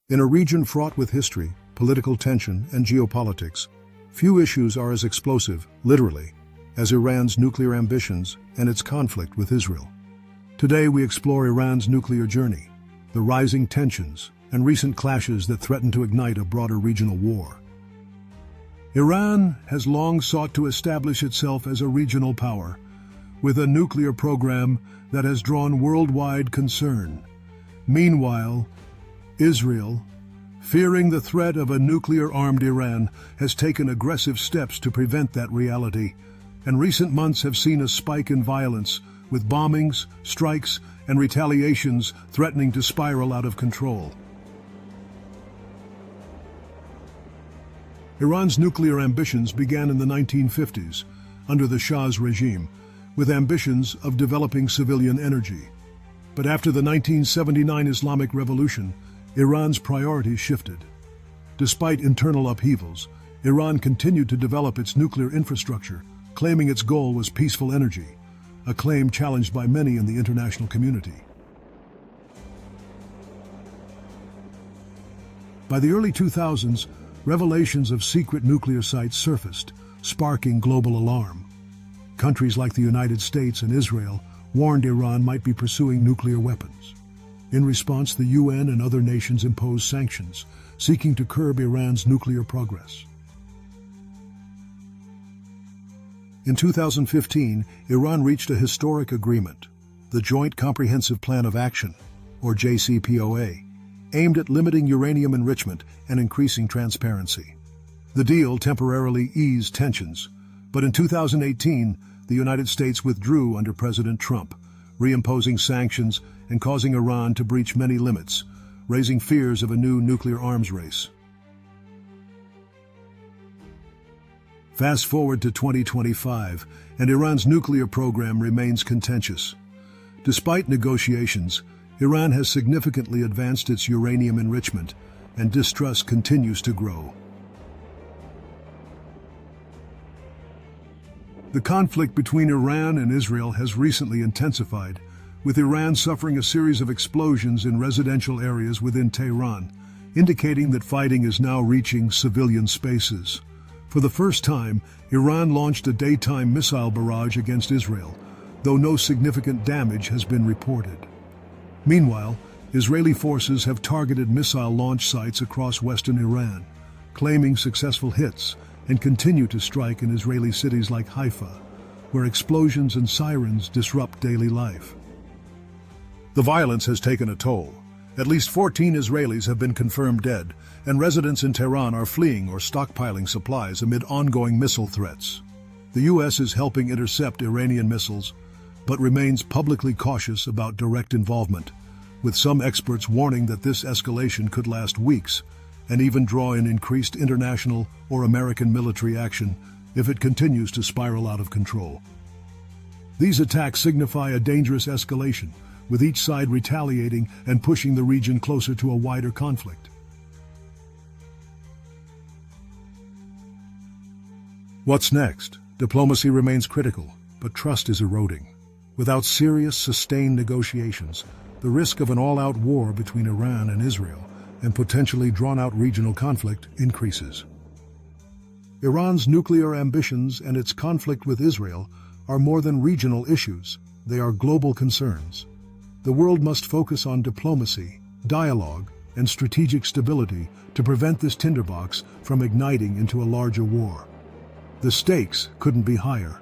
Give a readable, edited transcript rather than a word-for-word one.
In a region fraught with history, political tension, and geopolitics, few issues are as explosive, literally, as Iran's nuclear ambitions and its conflict with Israel. Today we explore Iran's nuclear journey, the rising tensions, and recent clashes that threaten to ignite a broader regional war. Iran has long sought to establish itself as a regional power, with a nuclear program that has drawn worldwide concern. Meanwhile, Israel, fearing the threat of a nuclear-armed Iran, has taken aggressive steps to prevent that reality, and recent months have seen a spike in violence, with bombings, strikes, and retaliations threatening to spiral out of control. Iran's nuclear ambitions began in the 1950s, under the Shah's regime, with ambitions of developing civilian energy. But after the 1979 Islamic Revolution, Iran's priorities shifted. Despite internal upheavals, Iran continued to develop its nuclear infrastructure, claiming its goal was peaceful energy, a claim challenged by many in the international community. By the early 2000s, revelations of secret nuclear sites surfaced, sparking global alarm. Countries like the United States and Israel warned Iran might be pursuing nuclear weapons. In response, the UN and other nations imposed sanctions, seeking to curb Iran's nuclear progress. In 2015, Iran reached a historic agreement, the Joint Comprehensive Plan of Action, or JCPOA, aimed at limiting uranium enrichment and increasing transparency. The deal temporarily eased tensions, but in 2018, the United States withdrew under President Trump, reimposing sanctions and causing Iran to breach many limits, raising fears of a new nuclear arms race. Fast forward to 2025, and Iran's nuclear program remains contentious. Despite negotiations, Iran has significantly advanced its uranium enrichment, and distrust continues to grow. The conflict between Iran and Israel has recently intensified, with Iran suffering a series of explosions in residential areas within Tehran, indicating that fighting is now reaching civilian spaces. For the first time, Iran launched a daytime missile barrage against Israel, though no significant damage has been reported. Meanwhile, Israeli forces have targeted missile launch sites across western Iran, claiming successful hits, and continue to strike in Israeli cities like Haifa, where explosions and sirens disrupt daily life. The violence has taken a toll. At least 14 Israelis have been confirmed dead, and residents in Tehran are fleeing or stockpiling supplies amid ongoing missile threats. The U.S. is helping intercept Iranian missiles, but remains publicly cautious about direct involvement, with some experts warning that this escalation could last weeks and even draw in increased international or American military action if it continues to spiral out of control. These attacks signify a dangerous escalation, with each side retaliating and pushing the region closer to a wider conflict. What's next? Diplomacy remains critical, but trust is eroding. Without serious, sustained negotiations, the risk of an all-out war between Iran and Israel and potentially drawn-out regional conflict increases. Iran's nuclear ambitions and its conflict with Israel are more than regional issues, they are global concerns. The world must focus on diplomacy, dialogue, and strategic stability to prevent this tinderbox from igniting into a larger war. The stakes couldn't be higher.